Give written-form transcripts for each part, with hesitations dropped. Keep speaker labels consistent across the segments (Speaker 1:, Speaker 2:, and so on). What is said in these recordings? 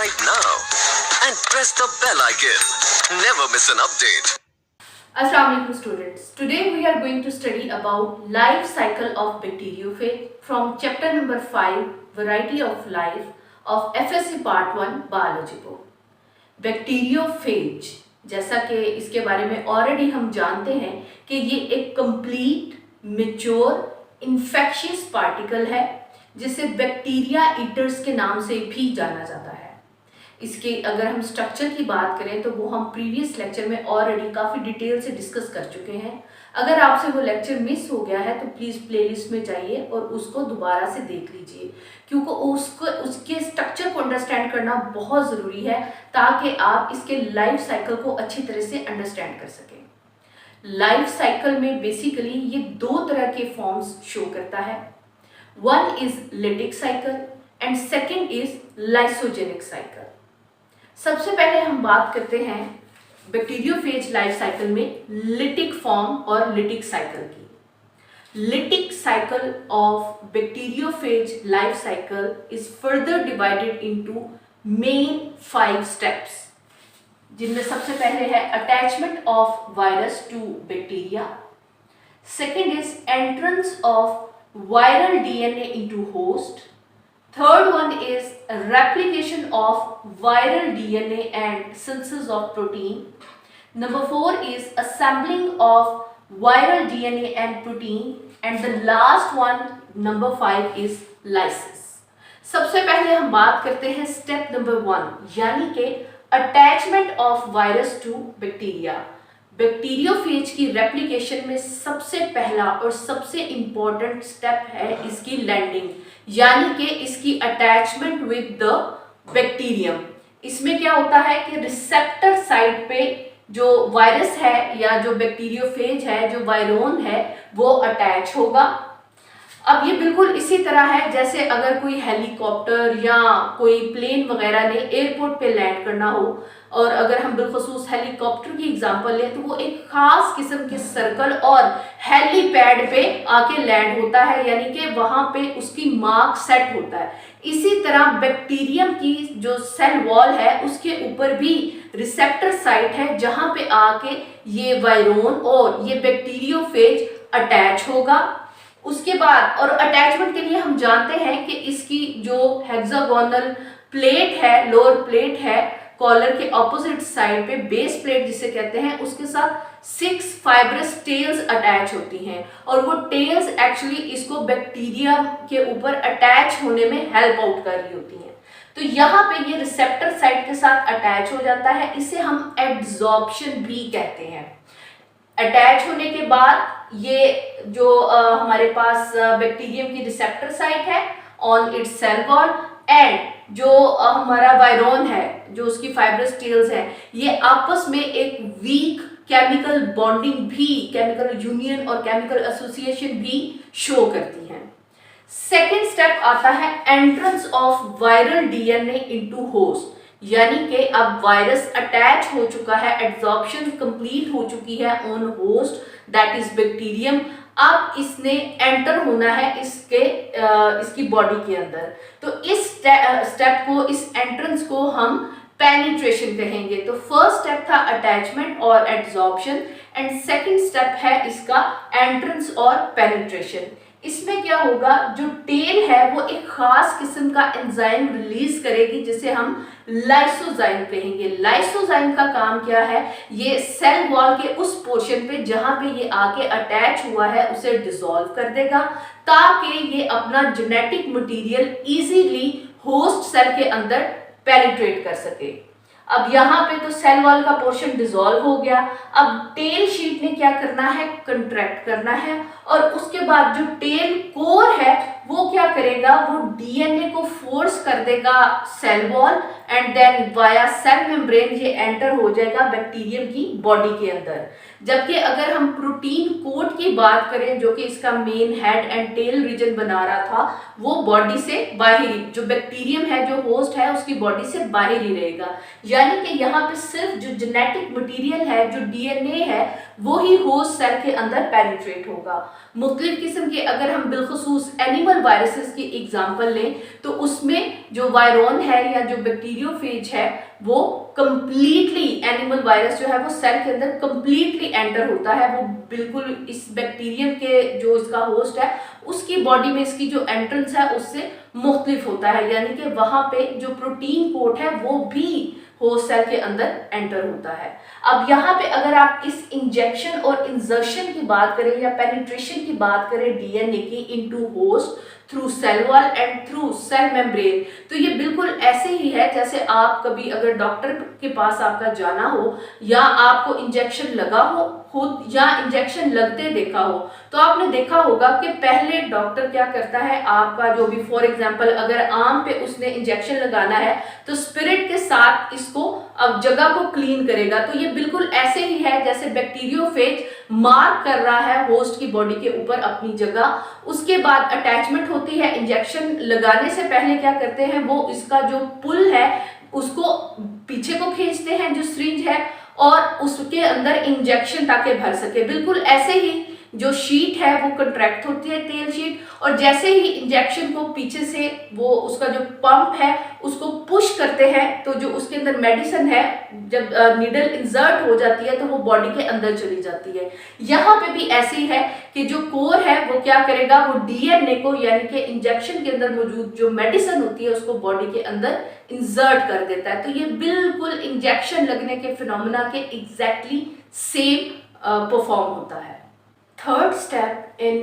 Speaker 1: subscribe now and press the bell icon. Never miss an update.
Speaker 2: Assalamu alaikum students. Today we are going to study about life cycle of bacteriophage from chapter number 5 variety of life of FSC part 1 biology book. Bacteriophage जैसा कि इसके बारे में already हम जानते हैं कि ये एक कंप्लीट मैच्योर इन्फेक्शियस पार्टिकल है जिसे बैक्टीरिया ईटर्स के नाम से भी जाना जाता है। इसके अगर हम स्ट्रक्चर की बात करें तो वो हम प्रीवियस लेक्चर में ऑलरेडी काफ़ी डिटेल से डिस्कस कर चुके हैं। अगर आपसे वो लेक्चर मिस हो गया है तो प्लीज़ प्लेलिस्ट में जाइए और उसको दोबारा से देख लीजिए, क्योंकि उसके स्ट्रक्चर को अंडरस्टैंड करना बहुत ज़रूरी है ताकि आप इसके लाइफ साइकिल को अच्छी तरह से अंडरस्टैंड कर सकें। लाइफ साइकिल में बेसिकली ये दो तरह के फॉर्म्स शो करता है। One is lytic cycle and second is lysogenic cycle. सबसे पहले हम बात करते हैं बैक्टीरियोफेज लाइफ साइकिल में लिटिक फॉर्म और लिटिक साइकिल की। Lytic cycle of bacteriophage life cycle is further divided into main 5 steps, जिनमें सबसे पहले है attachment of virus to bacteria, second is entrance of viral DNA into host, third one is replication of viral DNA and synthesis of protein, number 4 is assembling of viral DNA and protein, and the last one number 5 is lysis. सबसे पहले हम बात करते हैं step number 1 यानी कि attachment of virus to bacteria. Bacteriophage की replication में सबसे पहला और सबसे इम्पॉर्टेंट स्टेप है इसकी लैंडिंग, यानी कि इसकी अटैचमेंट विद द बैक्टीरियम। इसमें क्या होता है कि रिसेप्टर साइट पे जो वायरस है या जो बैक्टीरियोफेज है, जो वायरोन है, वो अटैच होगा। अब ये बिल्कुल इसी तरह है जैसे अगर कोई हेलीकॉप्टर या कोई प्लेन वगैरह ने एयरपोर्ट पे लैंड करना हो, और अगर हम बिलखसूस हेलीकॉप्टर की एग्जांपल लें तो वो एक खास किस्म के सर्कल और हेलीपैड पे आके लैंड होता है, यानी कि वहां पे उसकी मार्क सेट होता है। इसी तरह बैक्टीरियम की जो सेल वॉल है उसके ऊपर भी रिसेप्टर साइट है जहां पे आके ये वायरोन और ये बैक्टीरियोफेज अटैच होगा। उसके बाद और अटैचमेंट के लिए हम जानते हैं कि इसकी जो हेक्सागोनल प्लेट है, लोअर प्लेट है कॉलर के ऑपोजिट साइड पे, बेस प्लेट जिसे कहते हैं, उसके साथ 6 फाइब्रस टेल्स अटैच होती हैं और वो टेल्स एक्चुअली इसको बैक्टीरिया के ऊपर अटैच होने में हेल्प आउट कर रही होती हैं। तो यहाँ पे ये रिसेप्टर साइट के साथ अटैच हो जाता है, इसे हम एड्सॉर्प्शन भी कहते हैं। अटैच होने के बाद ये जो हमारे पास बैक्टीरियम की रिसेप्टर साइट है on its cell wall and जो हमारा वायरोन है, जो उसकी फाइब्रस टेल्स है, ये आपस में एक वीक केमिकल बॉन्डिंग भी, केमिकल यूनियन और केमिकल एसोसिएशन भी शो करती हैं। सेकेंड स्टेप आता है entrance of viral DNA into host, यानी कि अब वायरस अटैच हो चुका है, एड्सॉर्प्शन कंप्लीट हो चुकी है on host that is bacterium. अब इसने एंटर होना है इसकी बॉडी के अंदर। तो इस स्टेप को, इस एंट्रेंस को हम पेनिट्रेशन कहेंगे। तो फर्स्ट स्टेप था अटैचमेंट और एड्सॉर्प्शन एंड सेकंड स्टेप है इसका एंट्रेंस और पेनिट्रेशन। इसमें क्या होगा, जो टेल है वो एक खास किस्म का एंजाइम रिलीज करेगी जिसे हम लाइसोजाइम कहेंगे। लाइसोजाइम का काम क्या है, ये सेल वॉल के उस पोर्शन पे जहां पे ये आके अटैच हुआ है उसे डिसॉल्व कर देगा ताकि ये अपना genetic material easily host cell के अंदर पेनिट्रेट कर सके। अब यहाँ पे तो सेल वॉल का पोर्शन डिसॉल्व हो गया। अब टेल शीट ने क्या करना है, कंट्रैक्ट करना है, और उसके बाद जो टेल कोर है वो क्या करेगा, वो डीएनए को फोर्स कर देगा cell wall and then via cell membrane ये एंटर हो जाएगा बैक्टीरियम की बॉडी के अंदर। जबकि अगर हम प्रोटीन कोट की बात करें जो कि इसका main head and tail region बना रहा था, वो बॉडी से बाहरी, जो बैक्टीरियम है, जो होस्ट है, उसकी बॉडी से बाहर ही रहेगा। यानी कि यहाँ पे सिर्फ जो जेनेटिक मटेरियल है, जो डीएनए है, वो ही होस्ट सेल के अंदर पेनिट्रेट होगा। मुख्तलिफ किस्म के, अगर हम बिलखसूस एनिमल वायरसेस की एग्जांपल लें तो उसमें जो वायरोन है या जो बैक्टीरियोफेज है वो कंप्लीटली, एनिमल वायरस जो है वो सेल के अंदर कंप्लीटली एंटर होता है। वो बिल्कुल इस बैक्टीरियम के जो इसका होस्ट है उसकी बॉडी में इसकी जो एंट्रेंस है उससे मुख्तलिफ होता है, यानी कि वहां पे जो प्रोटीन कोट है वो भी होस्ट सेल के अंदर एंटर होता है। अब यहाँ पे अगर आप इस इंजेक्शन और इंजर्शन की बात करें या पेनिट्रेशन की बात करें डीएनए की into host through cell wall and through cell membrane, तो ये बिल्कुल ऐसे ही है जैसे आप कभी अगर डॉक्टर के पास आपका जाना हो या आपको इंजेक्शन लगा हो खुद या इंजेक्शन लगते देखा हो, तो आपने देखा होगा कि पहले डॉक्टर क्या करता है, आपका जो भी फॉर एग्जांपल अगर आम पे उसने इंजेक्शन लगाना है तो स्पिरिट के साथ इसको अब जगह को क्लीन करेगा। तो ये बिल्कुल ऐसे ही है जैसे बैक्टीरियोफेज मार्क कर रहा है होस्ट की बॉडी के ऊपर अपनी जगह, उसके बाद अटैचमेंट होती है। इंजेक्शन लगाने से पहले क्या करते हैं, वो इसका जो पुल है उसको पीछे को खींचते हैं जो सिरिंज है और उसके अंदर इंजेक्शन ताकि भर सके। बिल्कुल ऐसे ही जो शीट है वो कंट्रैक्ट होती है, तेल शीट, और जैसे ही इंजेक्शन को पीछे से वो उसका जो पंप है उसको पुश करते हैं तो जो उसके अंदर मेडिसिन है जब नीडल इंसर्ट हो जाती है तो वो बॉडी के अंदर चली जाती है। यहाँ पे भी ऐसे ही है कि जो कोर है वो क्या करेगा, वो डीएनए को यानी कि इंजेक्शन के अंदर मौजूद जो मेडिसिन होती है उसको बॉडी के अंदर इंसर्ट कर देता है। तो ये बिल्कुल इंजेक्शन लगने के फिनोमेना के एग्जैक्टली सेम परफॉर्म होता है। Third step in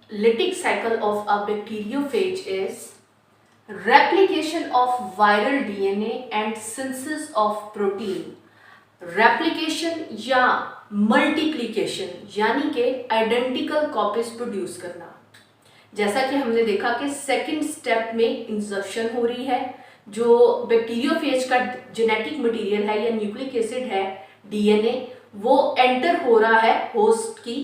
Speaker 2: lytic cycle of a bacteriophage is replication of viral DNA and synthesis of protein. Replication या multiplication यानी कि identical copies produce करना। जैसा कि हमने देखा कि सेकंड स्टेप में इंसर्शन हो रही है, जो बैक्टीरियोफेज का जेनेटिक मटेरियल है या न्यूक्लिक एसिड है डीएनए, वो एंटर हो रहा है होस्ट की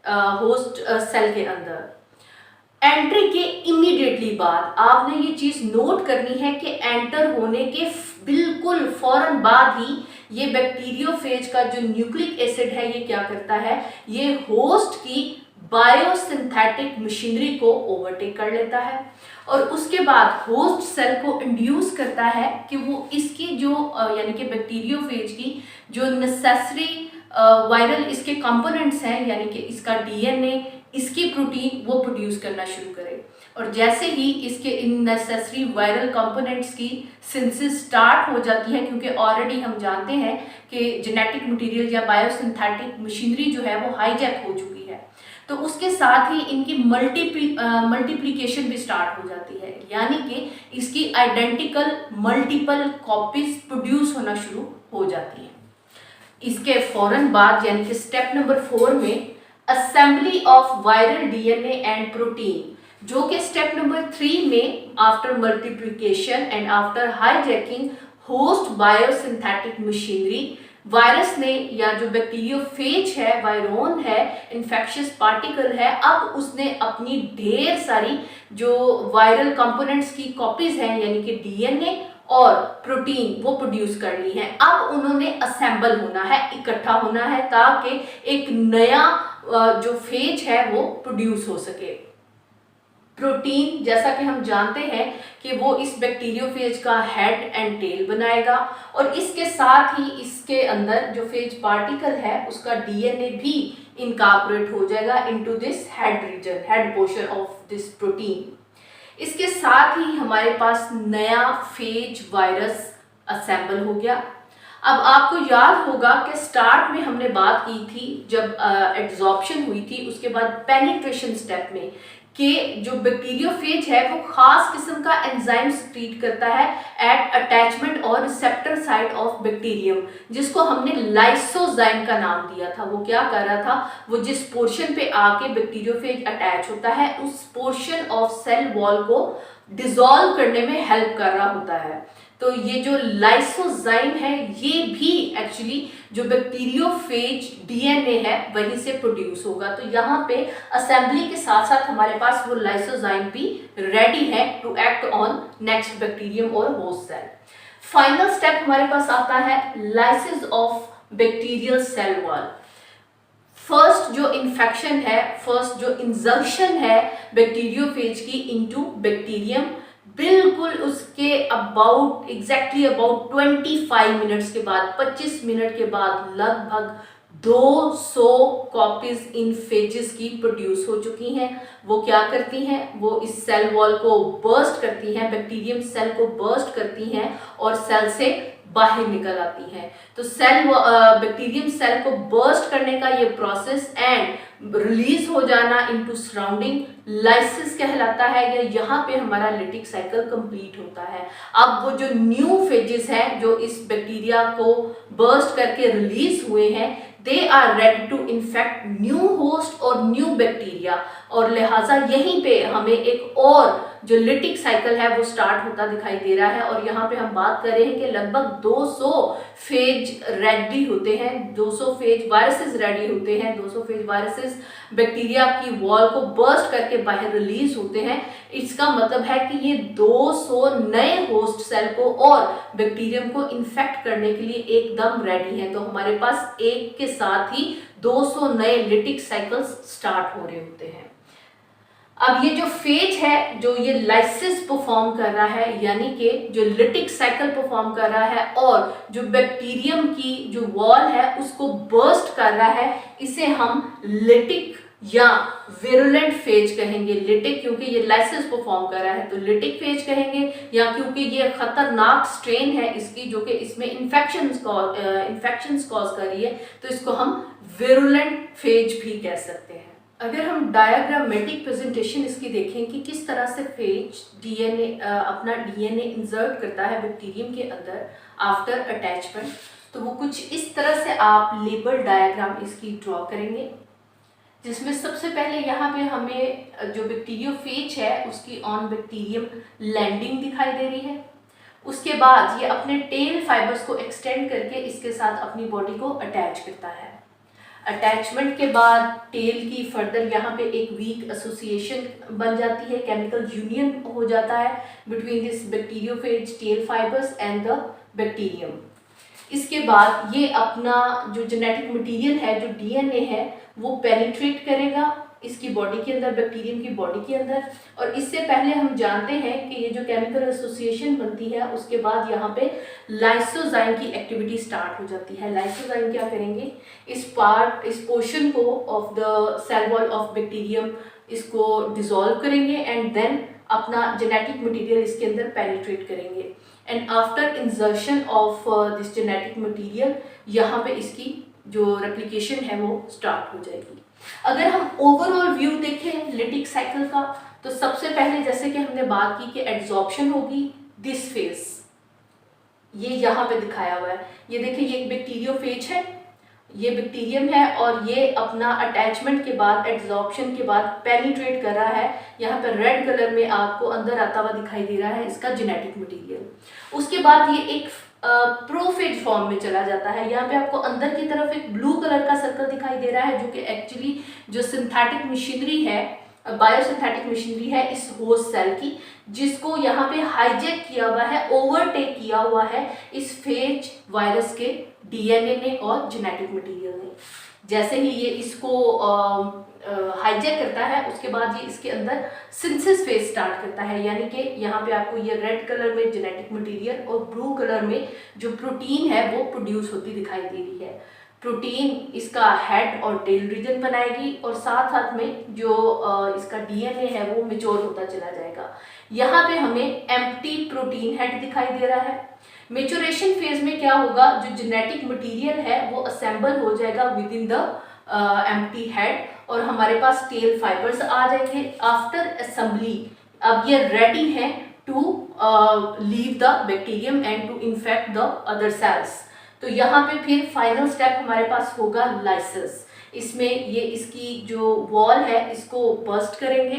Speaker 2: होस्ट सेल के अंदर। एंट्री के इमीडिएटली बाद आपने ये चीज नोट करनी है कि एंटर होने के बिल्कुल फौरन बाद ही ये बैक्टीरियोफेज का जो न्यूक्लिक एसिड है ये क्या करता है, ये होस्ट की बायोसिंथेटिक मशीनरी को ओवरटेक कर लेता है और उसके बाद होस्ट सेल को इंड्यूस करता है कि वो इसकी जो यानी कि बैक्टीरियोफेज की जो नेसेसरी वायरल इसके कंपोनेंट्स हैं यानी कि इसका डीएनए, इसकी प्रोटीन वो प्रोड्यूस करना शुरू करे। और जैसे ही इसके इन नेसेसरी वायरल कंपोनेंट्स की सिंथेसिस स्टार्ट हो जाती है, क्योंकि ऑलरेडी हम जानते हैं कि जेनेटिक मटेरियल या बायोसिंथेटिक मशीनरी जो है वो हाईजैक हो चुकी है, तो उसके साथ ही इनकी मल्टीप्लिकेशन भी स्टार्ट हो जाती है, यानी कि इसकी आइडेंटिकल मल्टीपल कॉपीज प्रोड्यूस होना शुरू हो जाती है। इसके फौरन बाद यानी कि स्टेप नंबर 4 में assembly of viral DNA and protein, जो कि स्टेप नंबर 3 में after multiplication and after hijacking host biosynthetic machinery, virus ने या जो बैक्टीरियोफेज है, वायरोन है, इन्फेक्शियस पार्टिकल है, अब उसने अपनी ढेर सारी जो वायरल कंपोनेंट्स की कॉपीज हैं यानी कि डीएनए और प्रोटीन वो प्रोड्यूस कर ली है। अब उन्होंने असेंबल होना है, इकट्ठा होना है ताकि एक नया जो फेज है वो प्रोड्यूस हो सके। प्रोटीन जैसा कि हम जानते हैं कि वो इस बैक्टीरियोफेज का हेड एंड टेल बनाएगा और इसके साथ ही इसके अंदर जो फेज पार्टिकल है उसका डीएनए भी इनकॉर्पोरेट हो जाएगा into this head region, head portion of this protein. इसके साथ ही हमारे पास नया फेज वायरस असेंबल हो गया। अब आपको याद होगा कि स्टार्ट में हमने बात की थी जब एड्सॉर्प्शन हुई थी, उसके बाद पेनिट्रेशन स्टेप में कि जो बैक्टीरियोफेज है वो खास किस्म का एंजाइम सिक्रीट करता है एट अटैचमेंट और रिसेप्टर साइट ऑफ बैक्टीरियम, जिसको हमने लाइसोजाइम का नाम दिया था। वो क्या कर रहा था, वो जिस पोर्शन पे आके बैक्टीरियोफेज अटैच होता है उस पोर्शन ऑफ सेल वॉल को डिसॉल्व करने में हेल्प कर रहा होता है। तो ये जो लाइसोजाइम है ये भी एक्चुअली जो बैक्टीरियोफेज डीएनए है वहीं से प्रोड्यूस होगा। तो यहाँ पे असेंबली के साथ साथ हमारे पास वो लाइसोजाइम भी रेडी है to act on next bacterium और होस्ट सेल। फाइनल स्टेप हमारे पास आता है lysis of bacterial cell wall. First जो इन्फेक्शन है, फर्स्ट जो इंजक्शन है बैक्टीरियोफेज की इनटू बैक्टीरियम, बिल्कुल उसके एग्जैक्टली अबाउट 25 मिनट्स के बाद, 25 मिनट के बाद लगभग 200 कॉपीज इन फेजेस की प्रोड्यूस हो चुकी हैं। वो क्या करती हैं, वो इस सेल वॉल को बर्स्ट करती हैं, बैक्टीरियम सेल को बर्स्ट करती हैं और सेल से बाहर निकल आती हैं। तो बैक्टीरियम सेल को बर्स्ट करने का ये प्रोसेस एंड रिलीज हो जाना इनटू सराउंडिंग लाइसिस कहलाता है, या यहाँ पे हमारा लिटिक साइकिल कंप्लीट होता है। अब वो जो न्यू फेजेस हैं जो इस बैक्टीरिया को बर्स्ट करके रिलीज हुए हैं, they are ready to infect new host और न्यू बैक्टीरिया, और लिहाजा यहीं पे हमें एक और जो लिटिक साइकिल है वो स्टार्ट होता दिखाई दे रहा है। और यहाँ पे हम बात कर रहे हैं कि लगभग 200 फेज रेडी होते हैं, 200 फेज वायरसेस रेडी होते हैं, 200 फेज वायरसेस बैक्टीरिया की वॉल को बर्स्ट करके बाहर रिलीज होते हैं। इसका मतलब है कि ये 200 नए होस्ट सेल को और बैक्टीरियम को इन्फेक्ट करने के लिए एकदम रेडी हैं। तो हमारे पास एक के साथ ही 200 नए लिटिक साइकिल्स स्टार्ट हो रहे होते हैं। अब ये जो फेज है जो ये लाइसिस परफॉर्म कर रहा है, यानी कि जो लिटिक साइकिल परफॉर्म कर रहा है और जो बैक्टीरियम की जो वॉल है उसको बर्स्ट कर रहा है, इसे हम लिटिक या विरुलेंट फेज कहेंगे। लिटिक क्योंकि ये लाइसिस परफॉर्म कर रहा है तो लिटिक फेज कहेंगे, या क्योंकि ये खतरनाक स्ट्रेन है इसकी जो कि इसमें इन्फेक्शंस कॉज कर रही है तो इसको हम विरुलेंट फेज भी कह सकते हैं। अगर हम डायग्रामेटिक प्रेजेंटेशन इसकी देखें कि किस तरह से फेज अपना डीएनए इंसर्ट करता है बैक्टीरियम के अंदर आफ्टर अटैचमेंट, तो वो कुछ इस तरह से आप लेबल डायग्राम इसकी ड्रॉ करेंगे, जिसमें सबसे पहले यहाँ पे हमें जो बैक्टीरियोफेज है उसकी ऑन बैक्टीरियम लैंडिंग दिखाई दे रही है। उसके बाद ये अपने टेल फाइबर्स को एक्सटेंड करके इसके साथ अपनी बॉडी को अटैच करता है। अटैचमेंट के बाद टेल की फर्दर यहाँ पे एक वीक एसोसिएशन बन जाती है, केमिकल यूनियन हो जाता है between this bacteriophage tell fibres and the bacterium. इसके बाद ये अपना जो जेनेटिक मटेरियल है, जो डीएनए है, वो पेनिट्रेट करेगा इसकी बॉडी के अंदर, बैक्टीरियम की बॉडी के अंदर। और इससे पहले हम जानते हैं कि ये जो केमिकल एसोसिएशन बनती है उसके बाद यहाँ पे लाइसोजाइम की एक्टिविटी स्टार्ट हो जाती है। लाइसोजाइम क्या करेंगे, इस पोर्शन को of the cell wall of bacterium इसको डिसॉल्व करेंगे एंड देन अपना जेनेटिक मटेरियल इसके अंदर पेनिट्रेट करेंगे। And after insertion of this genetic material यहाँ पे इसकी जो रेप्लिकेशन है वो स्टार्ट हो जाएगी। अगर हम ओवरऑल व्यू देखें लिटिक साइकिल का, तो सबसे पहले जैसे कि हमने बात की कि एड्सॉर्प्शन होगी दिस फेज, ये यहाँ पे दिखाया हुआ है। ये देखिए ये एक बैक्टीरियोफेज है, ये बैक्टीरियम है और ये अपना अटैचमेंट के बाद, एड्सॉर्प्शन के बाद पेनिट्रेट कर रहा है। यहाँ पे रेड कलर में आपको अंदर आता हुआ दिखाई दे रहा है इसका जेनेटिक मटेरियल। उसके बाद ये एक प्रोफेज फॉर्म में चला जाता है। यहाँ पे आपको अंदर की तरफ एक ब्लू कलर का सर्कल दिखाई दे रहा है जो कि एक्चुअली जो सिंथेटिक मशीनरी है, बायोसिंथेटिक मशीनरी है इस होस्ट सेल की, जिसको यहाँ पे हाईजैक किया हुआ है, ओवरटेक किया हुआ है इस फेज वायरस के डीएनए ने और जेनेटिक मटेरियल ने। जैसे ही ये इसको हाईजैक करता है उसके बाद ये इसके अंदर सिंथेसिस फेज स्टार्ट करता है, यानी कि यहाँ पे आपको ये रेड कलर में जेनेटिक मटेरियल और ब्लू कलर में जो प्रोटीन है वो प्रोड्यूस होती दिखाई दे रही है। प्रोटीन इसका हेड और टेल रीजन बनाएगी और साथ साथ में जो इसका डीएनए है वो मैच्योर होता चला जाएगा। यहाँ पे हमें एम्प्टी प्रोटीन हेड दिखाई दे रहा है। मैच्योरेशन फेज में क्या होगा, जो जेनेटिक मटेरियल है वो असेंबल हो जाएगा with in the empty head और हमारे पास टेल फाइबर्स आ जाएंगे आफ्टर असेंबली। अब ये रेडी है to leave the bacterium and to infect the other cells. तो यहाँ पे फिर फाइनल स्टेप हमारे पास होगा लाइसिस। इसमें ये इसकी जो वॉल है इसको बर्स्ट करेंगे,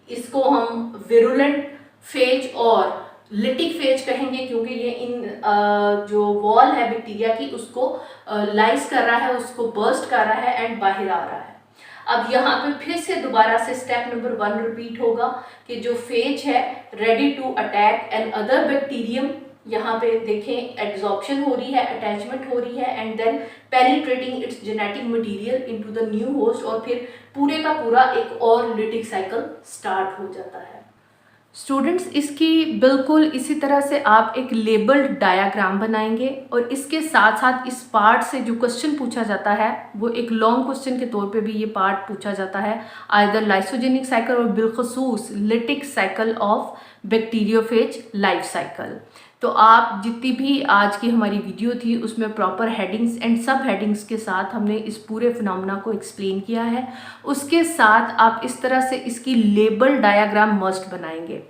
Speaker 2: इसको हम विरुलेंट फेज और लिटिक फेज कहेंगे क्योंकि ये इन जो वॉल है बैक्टीरिया की उसको लाइस कर रहा है, उसको बर्स्ट कर रहा है एंड बाहर आ रहा है। अब यहाँ पे फिर से दोबारा से स्टेप नंबर 1 रिपीट होगा कि जो फेज है ready to attack another bacterium यहाँ पे देखें एब्जॉर्प्शन हो रही है, अटैचमेंट हो रही है and then penetrating its genetic material into the new host, और फिर पूरे का पूरा एक और लिटिक साइकिल स्टार्ट हो जाता है। स्टूडेंट्स, इसकी बिल्कुल इसी तरह से आप एक लेबल्ड डायाग्राम बनाएंगे और इसके साथ साथ इस पार्ट से जो क्वेश्चन पूछा जाता है वो एक लॉन्ग क्वेश्चन के तौर पे भी ये पार्ट पूछा जाता है, आइदर लाइसोजेनिक साइकिल और बिलखसूस lytic cycle of bacteriophage life cycle. तो आप जितनी भी आज की हमारी वीडियो थी उसमें प्रॉपर हेडिंग्स एंड सब हेडिंग्स के साथ हमने इस पूरे फिनोमेना को एक्सप्लेन किया है। उसके साथ आप इस तरह से इसकी लेबल डायग्राम मस्ट बनाएंगे,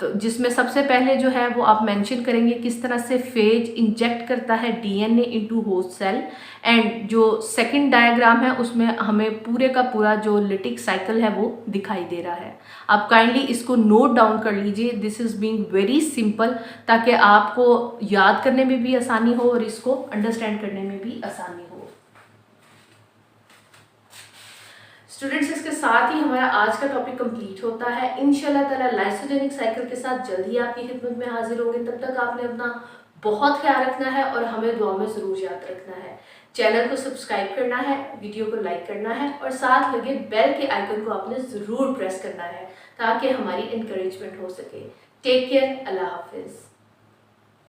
Speaker 2: तो जिसमें सबसे पहले जो है वो आप मेंशन करेंगे किस तरह से फेज इंजेक्ट करता है DNA into host cell, and जो सेकंड डायग्राम है उसमें हमें पूरे का पूरा जो लिटिक साइकिल है वो दिखाई दे रहा है। आप काइंडली इसको नोट डाउन कर लीजिए, this is being very simple, ताकि आपको याद करने में भी आसानी हो और इसको अंडरस्टैंड करने में भी आसानी हो। स्टूडेंट्स, इसके साथ ही हमारा आज का टॉपिक कंप्लीट होता है। इंशाल्लाह ताला लाइसोजेनिक साइकिल के साथ जल्दी आपकी खिदमत में हाजिर होंगे। तब तक आपने अपना बहुत ख्याल रखना है और हमें दुआ में ज़रूर याद रखना है। चैनल को सब्सक्राइब करना है, वीडियो को लाइक करना है और साथ लगे बेल के आइकन को आपने ज़रूर प्रेस करना है ताकि हमारी इंकरेजमेंट हो सके। टेक केयर, अल्लाह हाफिज़।